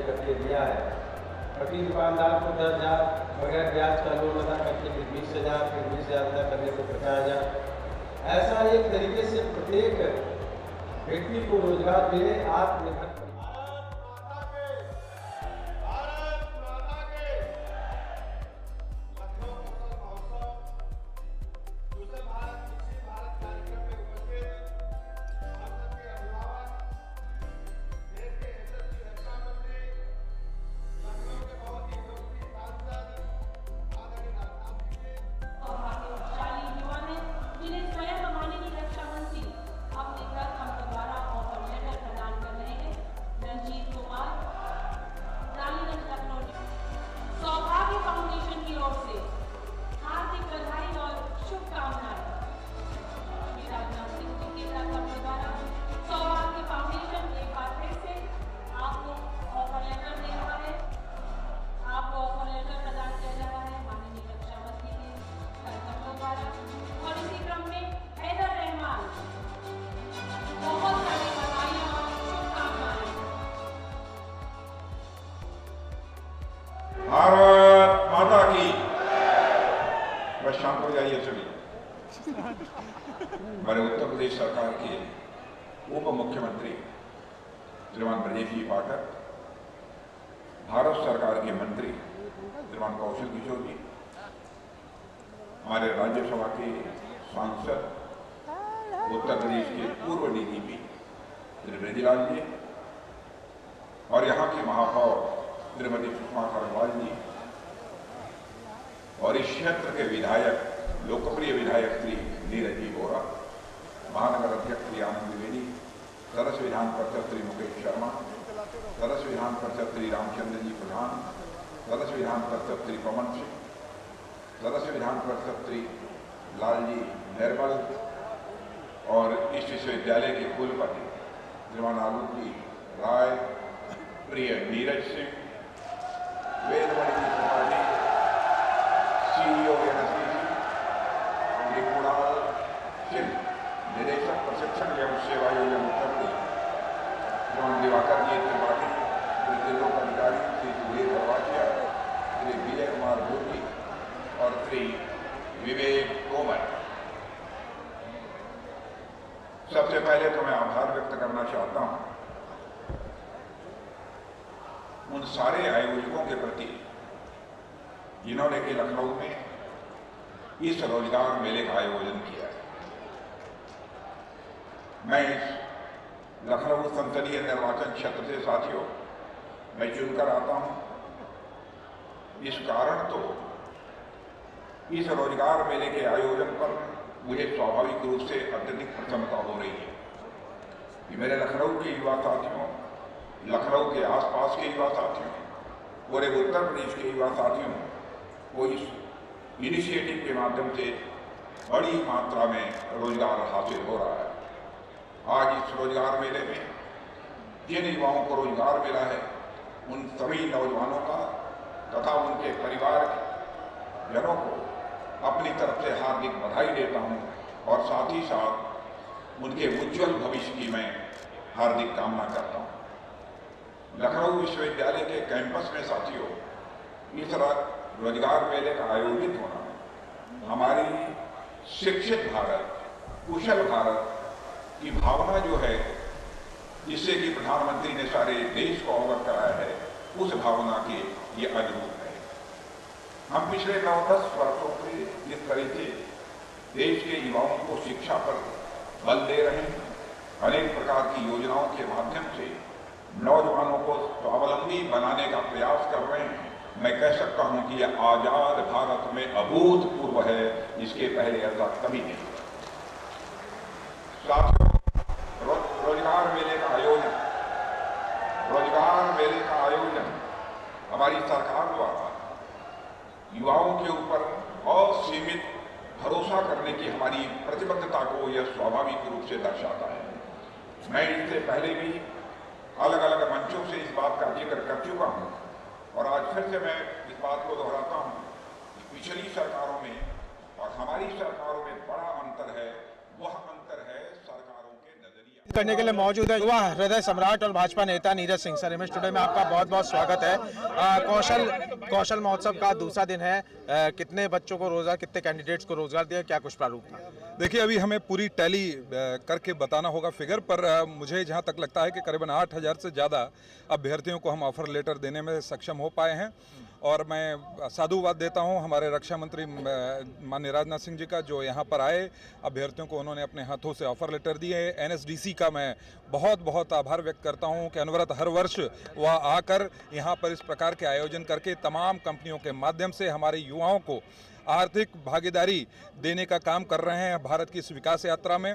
करके दिया है। फटी दुकानदार को 10,000 बगैर ब्याज का लोन अदा करके फिर 20,000, फिर 20,000 अदा करने को 50,000। ऐसा एक तरीके से प्रत्येक व्यक्ति को रोजगार मिले, आत्मनिर्भर। भारत माता की। बस शांत हो जाइए सभी। हमारे उत्तर प्रदेश सरकार के उप मुख्यमंत्री श्रीमान ब्रजेश जी पाठक, भारत सरकार के मंत्री श्रीमान कौशल किशोर जी, हमारे राज्यसभा के सांसद, उत्तर प्रदेश के पूर्व डीजीपी श्री ब्रजलाल जी और यहाँ के महापौर श्रीमती सुषमा खरवाल जी और इस क्षेत्र के विधायक, लोकप्रिय विधायक श्री नीरज जी बोरा, महानगर अध्यक्ष श्री आनंद द्विवेदी, सदस्य विधान परिषद श्री मुकेश शर्मा, सदस्य विधान परिषद श्री रामचंद्र जी प्रधान, सदस्य विधान परिषद श्री पवन सिंह, सदस्य विधान परिषद श्री लालजी निर्मल और इस विश्वविद्यालय के कुलपति श्रीमान आलोक जी राय, प्रिय नीरज सिंह, वेदमणि जी त्रिपाठी, CEO एनएसडीसी श्री कुणाल सिंह, निदेशक प्रशिक्षण एवं सेवा योजना मुख्यमंत्री श्रीमान दिवाकर जी त्रिपाठी, वृत्तिलोक अधिकारी श्री सुधीर करवाचिया, श्री विजय कुमार भूरी और श्री विवेक तोमर। सबसे पहले तो मैं आभार व्यक्त करना चाहता हूं उन सारे आयोजकों के प्रति जिन्होंने कि लखनऊ में इस रोजगार मेले का आयोजन किया है। मैं इस लखनऊ संसदीय निर्वाचन क्षेत्र से साथियों मैं चुनकर आता हूं। इस कारण तो इस रोजगार मेले के आयोजन पर मुझे स्वाभाविक रूप से अत्यधिक प्रसन्नता हो रही है कि मेरे लखनऊ के युवा साथियों, लखनऊ के आसपास के युवा साथियों, पूरे उत्तर प्रदेश के युवा साथियों को इस इनिशिएटिव के माध्यम से बड़ी मात्रा में रोजगार हासिल हो रहा है। आज इस रोजगार मेले में जिन युवाओं को रोजगार मिला है उन सभी नौजवानों का तथा उनके परिवार जनों को अपनी तरफ से हार्दिक बधाई देता हूं और साथ ही साथ उनके उज्जवल भविष्य की मैं हार्दिक कामना करता हूं। लखनऊ विश्वविद्यालय के कैंपस में साथियों इस रोजगार मेले का आयोजित होना हमारी शिक्षित भारत, कुशल भारत की भावना जो है, जिससे कि प्रधानमंत्री ने सारे देश को अवगत कराया है, उस भावना के ये अनुरूप है। हम पिछले 9-10 वर्षों से जिस तरीके देश के युवाओं को शिक्षा पर बल दे रहे हैं, अनेक प्रकार की योजनाओं के माध्यम से नौजवानों को स्वावलंबी बनाने का प्रयास कर रहे हैं। मैं कह सकता हूं कि यह आजाद भारत में अभूतपूर्व है, इसके पहले ऐसा कभी नहीं हुआ। साथियों, रोजगार मेले का आयोजन हमारी सरकार द्वारा युवाओं के ऊपर असीमित भरोसा करने की हमारी प्रतिबद्धता को यह स्वाभाविक रूप से दर्शाता है। मैं इससे पहले भी अलग अलग मंचों से इस बात का जिक्र कर चुका हूं और आज फिर से मैं इस बात को दोहराता हूं कि पिछली सरकारों में और हमारी सरकारों में बड़ा अंतर है। वह अंतर है सरकारों के नजरिया। करने के लिए मौजूद है युवा हृदय सम्राट और भाजपा नेता Neeraj Singh. Sir, image today में आपका बहुत बहुत स्वागत है। कौशल महोत्सव का दूसरा दिन है। कितने बच्चों को रोजगार, कितने कैंडिडेट्स को रोजगार दिया, क्या कुछ प्रारूप था? देखिए, अभी हमें पूरी टैली करके बताना होगा फिगर, पर मुझे जहां तक लगता है कि करीबन 8,000 से ज़्यादा अभ्यर्थियों को हम ऑफर लेटर देने में सक्षम हो पाए हैं। और मैं साधुवाद देता हूं हमारे रक्षा मंत्री माननीय राजनाथ सिंह जी का, जो यहां पर आए अभ्यर्थियों को उन्होंने अपने हाथों से ऑफर लेटर दिए। एनएसडीसी का मैं बहुत बहुत आभार व्यक्त करता हूं कि अनवरत हर वर्ष वह आकर यहां पर इस प्रकार के आयोजन करके तमाम कंपनियों के माध्यम से हमारे युवाओं को आर्थिक भागीदारी देने का काम कर रहे हैं भारत की इस विकास यात्रा में।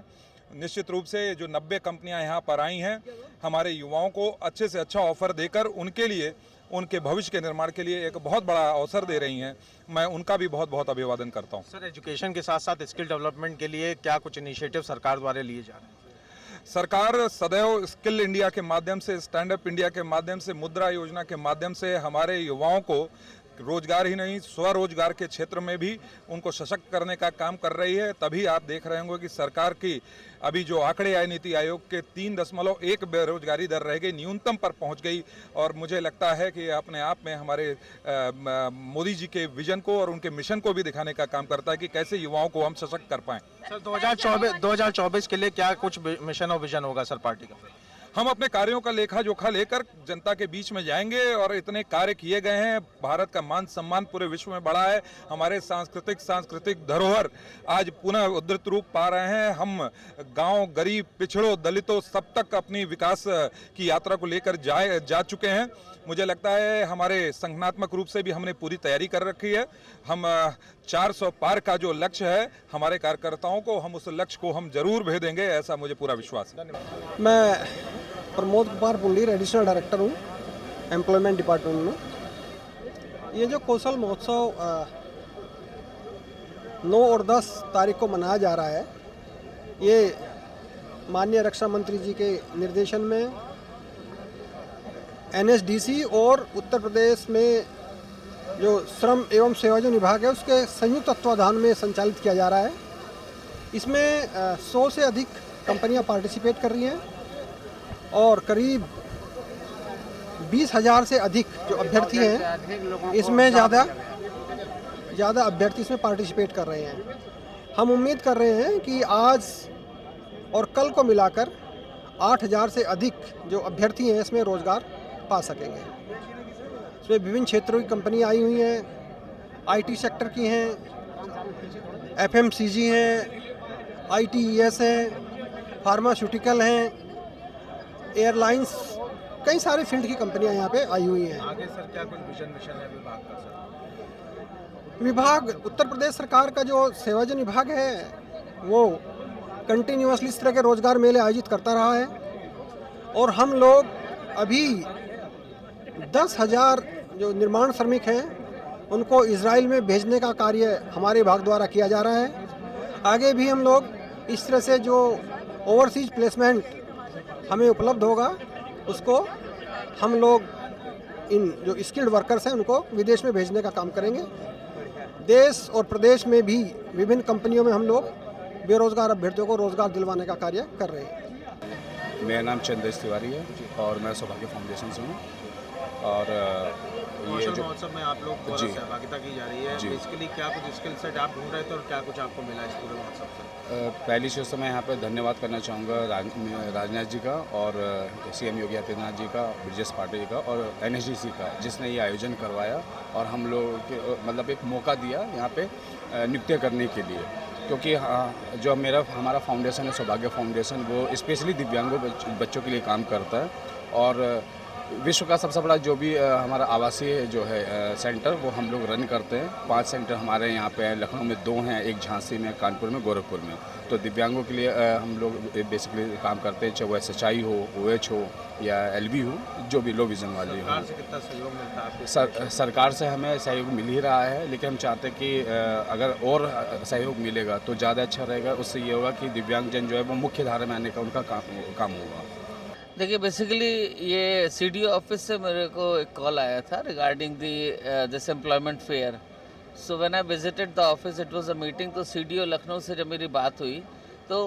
निश्चित रूप से जो 90 कंपनियां यहाँ पर आई हैं, हमारे युवाओं को अच्छे से अच्छा ऑफर देकर उनके लिए, उनके भविष्य के निर्माण के लिए एक बहुत बड़ा अवसर दे रही हैं। मैं उनका भी बहुत बहुत अभिवादन करता हूँ। सर, एजुकेशन के साथ साथ स्किल डेवलपमेंट के लिए क्या कुछ इनिशिएटिव सरकार द्वारा लिए जा रहे हैं? सरकार सदैव स्किल इंडिया के माध्यम से, स्टैंड अप इंडिया के माध्यम से, मुद्रा योजना के माध्यम से हमारे युवाओं को रोजगार ही नहीं, स्वरोजगार के क्षेत्र में भी उनको सशक्त करने का काम कर रही है। तभी आप देख रहे होंगे कि सरकार की अभी जो आंकड़े आए नीति आयोग के 3.1 बेरोजगारी दर रह गई, न्यूनतम पर पहुंच गई। और मुझे लगता है कि अपने आप में हमारे मोदी जी के विजन को और उनके मिशन को भी दिखाने का काम करता है कि कैसे युवाओं को हम सशक्त कर पाएं। सर, 2024 के लिए क्या कुछ मिशन और विजन होगा सर पार्टी का? हम अपने कार्यों का लेखा जोखा लेकर जनता के बीच में जाएंगे और इतने कार्य किए गए हैं। भारत का मान सम्मान पूरे विश्व में बढ़ा है। हमारे सांस्कृतिक धरोहर आज पुनः उद्धृत रूप पा रहे हैं। हम गांव, गरीब, पिछड़ों, दलितों सब तक अपनी विकास की यात्रा को लेकर जा चुके हैं। मुझे लगता है हमारे संगठनात्मक रूप से भी हमने पूरी तैयारी कर रखी है। हम 400 पार का जो लक्ष्य है हमारे कार्यकर्ताओं को, हम उस लक्ष्य को हम जरूर भेदेंगे, ऐसा मुझे पूरा विश्वास है। मैं प्रमोद कुमार पुंडीर एडिशनल डायरेक्टर हूँ एम्प्लॉयमेंट डिपार्टमेंट में। ये जो कौशल महोत्सव 9 और 10 तारीख को मनाया जा रहा है, ये माननीय रक्षा मंत्री जी के निर्देशन में एनएसडीसी और उत्तर प्रदेश में जो श्रम एवं सेवायोजन विभाग है उसके संयुक्त तत्वाधान में संचालित किया जा रहा है। इसमें 100 से अधिक कंपनियां पार्टिसिपेट कर रही हैं और करीब 20,000 से अधिक जो अभ्यर्थी हैं, इसमें ज़्यादा अभ्यर्थी इसमें पार्टिसिपेट कर रहे हैं। हम उम्मीद कर रहे हैं कि आज और कल को मिलाकर 8,000 से अधिक जो अभ्यर्थी हैं इसमें रोज़गार पा सकेंगे। इसमें विभिन्न क्षेत्रों की कंपनियां आई हुई हैं, आईटी सेक्टर की हैं, एफएमसीजी हैं, आईटीईएस हैं, फार्मास्यूटिकल हैं, एयरलाइंस, कई सारे फील्ड की कंपनियां यहाँ पे आई हुई हैं। आगे सर क्या कुछ मिशन है विभाग का? सर, विभाग उत्तर प्रदेश सरकार का जो सेवायोजन विभाग है वो कंटिन्यूअसली इस तरह के रोजगार मेले आयोजित करता रहा है और हम लोग अभी 10,000 जो निर्माण श्रमिक हैं उनको इजराइल में भेजने का कार्य हमारे विभाग द्वारा किया जा रहा है। आगे भी हम लोग इस तरह से जो ओवरसीज प्लेसमेंट हमें उपलब्ध होगा उसको हम लोग इन जो स्किल्ड वर्कर्स हैं उनको विदेश में भेजने का काम करेंगे। देश और प्रदेश में भी विभिन्न कंपनियों में हम लोग बेरोजगार अभ्यर्थियों को रोजगार दिलवाने का कार्य कर रहे हैं। मेरा नाम चंदेश तिवारी है और मैं सौभाग्य फाउंडेशन से हूँ। और ये जो महोत्सव में आप लोग द्वारा सहभागिता की जा रही है, बेसिकली क्या कुछ स्किल सेट आप ढूंढ रहे थे और क्या कुछ आपको मिला इस पूरे महोत्सव से? पहली चीज़ तो मैं यहाँ पे धन्यवाद करना चाहूँगा राजनाथ जी का और सीएम योगी आदित्यनाथ जी का, ब्रिजेश पाटिल जी का और एनएसडीसी का, जिसने ये आयोजन करवाया और हम लोग के मतलब एक मौका दिया यहाँ पे नृत्य करने के लिए। क्योंकि जो हमारा फाउंडेशन है सौभाग्य फाउंडेशन, वो स्पेशली दिव्यांगों बच्चों के लिए काम करता है। और विश्व का सबसे बड़ा जो भी हमारा आवासीय जो है सेंटर वो हम लोग रन करते हैं। 5 सेंटर हमारे यहाँ पे हैं, लखनऊ में 2 हैं, एक झांसी में, कानपुर में, गोरखपुर में। तो दिव्यांगों के लिए हम लोग बेसिकली काम करते हैं, चाहे वो SHI हो, OH हो या LV हो, जो भी लो विज़न वाले हो। सरकार से कितना सहयोग मिलता है? सरकार से हमें सहयोग मिल ही रहा है, लेकिन हम चाहते हैं कि अगर और सहयोग मिलेगा तो ज़्यादा अच्छा रहेगा। उससे ये होगा कि दिव्यांगजन जो है वो मुख्य धारा में आने का उनका काम होगा। देखिए, बेसिकली ये CDO ऑफिस से मेरे को एक कॉल आया था regarding this employment fair. So when I visited the office, it was a meeting. तो CDO लखनऊ से जब मेरी बात हुई तो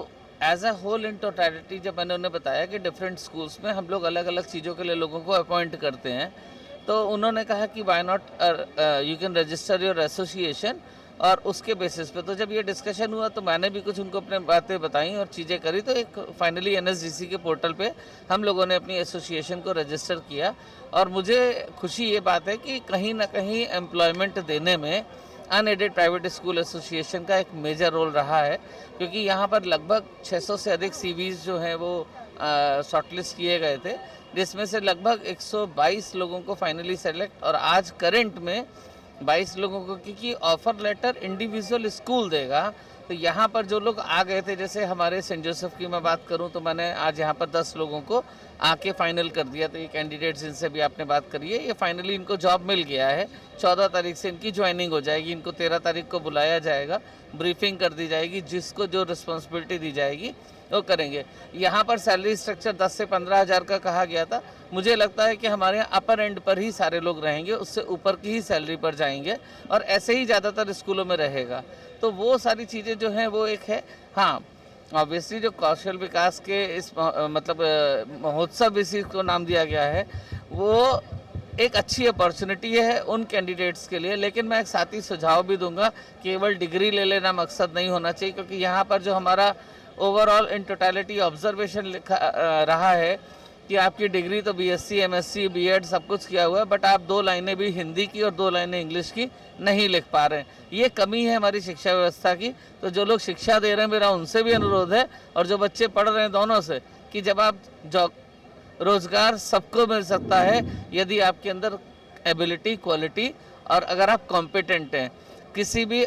as a whole in totality जब मैंने उन्हें बताया कि डिफरेंट स्कूल्स में हम लोग अलग अलग चीज़ों के लिए लोगों को अपॉइंट करते हैं, तो उन्होंने कहा कि why not you can register your association, और उसके बेसिस पे तो जब ये डिस्कशन हुआ तो मैंने भी कुछ उनको अपने बातें बताई और चीज़ें करी, तो एक फाइनली एनएसडीसी के पोर्टल पे हम लोगों ने अपनी एसोसिएशन को रजिस्टर किया। और मुझे खुशी ये बात है कि कहीं ना कहीं एम्प्लॉयमेंट देने में अनएडेड प्राइवेट स्कूल एसोसिएशन का एक मेजर रोल रहा है, क्योंकि यहाँ पर लगभग 600 से अधिक सीवीज जो हैं वो शॉर्टलिस्ट किए गए थे, जिसमें से लगभग 122 लोगों को फाइनली सेलेक्ट, और आज करंट में 22 लोगों को, क्योंकि ऑफर लेटर इंडिविजुअल स्कूल देगा। तो यहाँ पर जो लोग आ गए थे, जैसे हमारे सेंट जोसेफ की मैं बात करूँ तो मैंने आज यहाँ पर 10 लोगों को आके फाइनल कर दिया। तो ये कैंडिडेट्स जिनसे भी आपने बात करी है, ये फाइनली इनको जॉब मिल गया है। 14 तारीख से इनकी ज्वाइनिंग हो जाएगी, इनको 13 तारीख को बुलाया जाएगा, ब्रीफिंग कर दी जाएगी, जिसको जो रिस्पॉन्सिबिलिटी दी जाएगी वो करेंगे। यहाँ पर सैलरी स्ट्रक्चर 10 से 15 हज़ार का कहा गया था। मुझे लगता है कि हमारे यहाँ अपर एंड पर ही सारे लोग रहेंगे, उससे ऊपर की ही सैलरी पर जाएंगे, और ऐसे ही ज़्यादातर स्कूलों में रहेगा। तो वो सारी चीज़ें जो हैं वो एक है। हाँ, ऑब्वियसली जो कौशल विकास के इस मतलब महोत्सव इसी को नाम दिया गया है, वो एक अच्छी अपॉर्चुनिटी है उन कैंडिडेट्स के लिए। लेकिन मैं एक साथ ही सुझाव भी दूंगा, केवल डिग्री ले लेना मकसद नहीं होना चाहिए, क्योंकि यहाँ पर जो हमारा ओवरऑल इन टोटलिटी ऑब्जर्वेशन लिखा रहा है कि आपकी डिग्री तो बीएससी, एमएससी, बीएड सब कुछ किया हुआ है, बट आप 2 लाइनें भी हिंदी की और 2 लाइनें इंग्लिश की नहीं लिख पा रहे हैं। ये कमी है हमारी शिक्षा व्यवस्था की। तो जो लोग शिक्षा दे रहे हैं, मेरा उनसे भी अनुरोध है, और जो बच्चे पढ़ रहे हैं दोनों से, कि जब आप रोजगार सबको मिल सकता है यदि आपके अंदर एबिलिटी, क्वालिटी, और अगर आप कॉम्पिटेंट हैं। किसी भी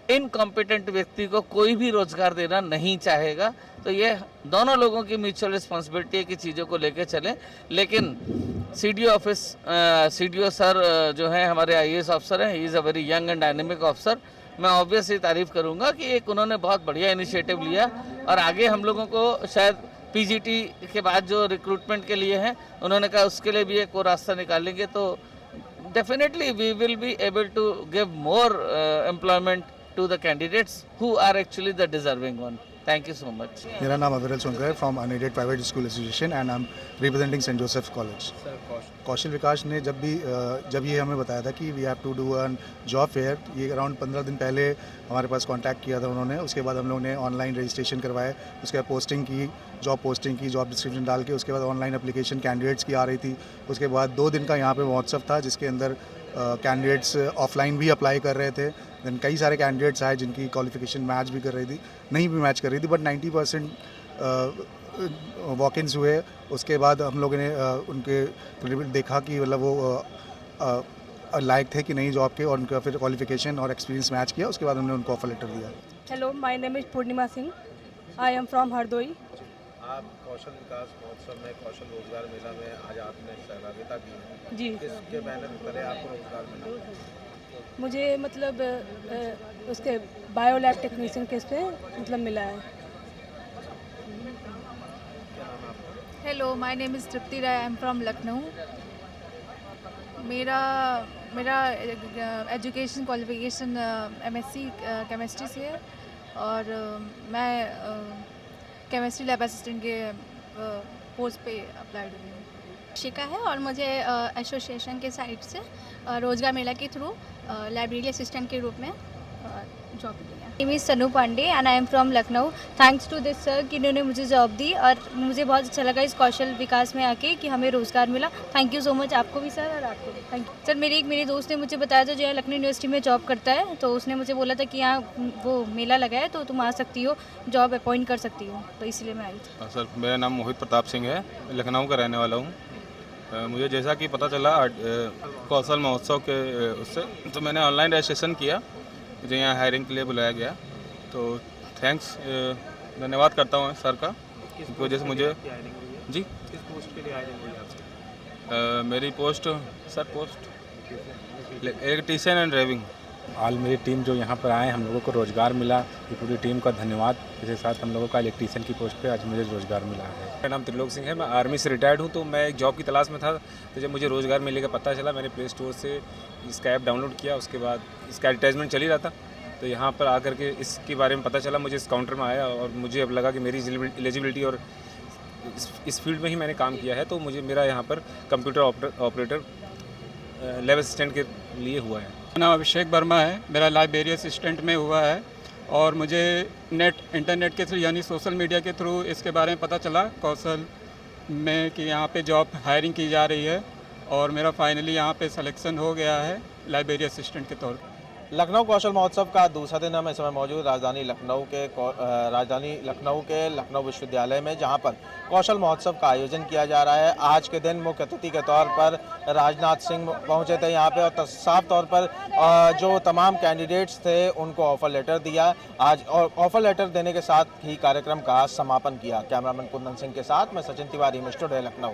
इनकॉम्पिटेंट व्यक्ति को कोई भी रोजगार देना नहीं चाहेगा। तो ये दोनों लोगों की म्यूचुअल रिस्पॉन्सिबिलिटी है कि चीज़ों को लेकर चलें। लेकिन सीडीओ सर जो हैं हमारे आईएएस ऑफिसर हैं, he is a very young and dynamic officer. मैं ऑब्वियसली तारीफ़ करूंगा कि एक उन्होंने बहुत बढ़िया इनिशिएटिव लिया, और आगे हम लोगों को शायद पीजीटी के बाद जो रिक्रूटमेंट के लिए हैं, उन्होंने कहा उसके लिए भी एक और रास्ता निकालेंगे। तो definitely we will be able to give more employment to the candidates who are actually the deserving one. Thank you so much. मेरा नाम अविरल सोनकर है from unaided private school association and I am representing Saint Joseph College. Kaushal Vikas ने जब ये हमें बताया था कि we have to do a job fair, ये अराउंड 15 दिन पहले हमारे पास कांटेक्ट किया था उन्होंने। उसके बाद हम लोगों ने ऑनलाइन रजिस्ट्रेशन करवाया, उसके बाद पोस्टिंग की, जॉब डिस्क्रिप्शन डाल के, उसके बाद ऑनलाइन एप्लीकेशन कैंडिडेट्स की आ रही थी। उसके बाद 2 दिन का यहाँ पे महोत्सव था, जिसके अंदर कैंडिडेट्स ऑफलाइन भी अप्लाई कर रहे थे। देन कई सारे कैंडिडेट्स आए जिनकी क्वालिफिकेशन मैच भी कर रही थी, नहीं भी मैच कर रही थी, बट 90% वॉक-इन्स हुए। उसके बाद हम लोगों ने उनके देखा कि मतलब वो लायक थे कि नहीं जॉब के, और उनका फिर क्वालिफिकेशन और एक्सपीरियंस मैच किया। उसके बाद हमने उनको ऑफर लेटर दिया। Hello, my name is Purnima Singh, I am from Hardoi. आप कौशल विकास महोत्सव में, कौशल रोजगार मेला में आज आपने सहभागिता की है जी। किसके बैनर तले आपको रोजगार मिला? मुझे मतलब उसके बायोलैब टेक्नीशियन के इस पे मतलब मिला है। Hello, my name is Tripti Rai, I am from Lucknow. मेरा एजुकेशन क्वालिफिकेशन एमएससी केमिस्ट्री से है, और मैं केमिस्ट्री लैब असिस्टेंट के पोस्ट पे अप्लाइड हुई हूँ। शिका है, और मुझे एसोसिएशन के साइड से रोजगार मेला के थ्रू लाइब्रेरी असिस्टेंट के रूप में जॉब दी है। Name is Sanu Pandey and I am from Lucknow. Thanks to this sir कि इन्होंने मुझे जॉब दी, और मुझे बहुत अच्छा लगा इस कौशल विकास में आके कि हमें रोज़गार मिला। थैंक यू सो मच आपको भी सर, और आपको भी थैंक यू सर। मेरे दोस्त ने मुझे बताया था जो है लखनऊ यूनिवर्सिटी में जॉब करता है, तो उसने मुझे बोला था कि यहाँ वो मेला लगा है, तो तुम आ सकती हो, जॉब अपॉइंट कर सकती हो, तो इसलिए मैं आई थी। सर, मेरा नाम मोहित प्रताप सिंह है, लखनऊ का रहने वाला हूँ। मुझे जैसा कि पता चला कौशल महोत्सव के उससे, तो मैंने ऑनलाइन रजिस्ट्रेशन किया, मुझे यहाँ हायरिंग के लिए बुलाया गया। तो थैंक्स, धन्यवाद करता हूँ सर का, इनकी वजह से मुझे। जी, किस पोस्ट के लिए हायरिंग हुई आपसे? मेरी post electrician and driving. All मेरी टीम जो यहाँ पर आए, हम लोगों को रोज़गार मिला, ये पूरी टीम का धन्यवाद। इसके साथ हम लोगों का इलेक्ट्रीशियन की पोस्ट पे आज मुझे रोज़गार मिला है। मेरा नाम त्रिलोक सिंह है, मैं आर्मी से रिटायर्ड हूँ। तो मैं एक जॉब की तलाश में था, तो जब मुझे रोज़गार मिलने का पता चला, मैंने प्ले स्टोर से इसका ऐप डाउनलोड किया। उसके बाद इसका एडवर्टाइजमेंट चल ही रहा था, तो यहाँ पर आकर के इसके बारे में पता चला, मुझे इस काउंटर में आया और मुझे अब लगा कि मेरी एलिजिबिलिटी और इस फील्ड में ही मैंने काम किया है, तो मुझे मेरा यहाँ पर कंप्यूटर ऑपरेटर लैब असिस्टेंट के लिए हुआ है। मेरा नाम अभिषेक वर्मा है, मेरा लाइब्रेरी असिस्टेंट में हुआ है और मुझे इंटरनेट के थ्रू यानी सोशल मीडिया के थ्रू इसके बारे में पता चला कौशल में कि यहाँ पे जॉब हायरिंग की जा रही है और मेरा फाइनली यहाँ पे सिलेक्शन हो गया है लाइब्रेरी असिस्टेंट के तौर पर। लखनऊ कौशल महोत्सव का दूसरा दिन हम इस समय मौजूद राजधानी लखनऊ के लखनऊ विश्वविद्यालय में, जहां पर कौशल महोत्सव का आयोजन किया जा रहा है। आज के दिन मुख्य अतिथि के तौर पर राजनाथ सिंह पहुंचे थे यहां पे और साफ तौर पर जो तमाम कैंडिडेट्स थे उनको ऑफर लेटर दिया आज, और ऑफर लेटर देने के साथ ही कार्यक्रम का समापन किया। कैमरामैन कुंदन सिंह के साथ मैं सचिन तिवारी, मिस्टर लखनऊ।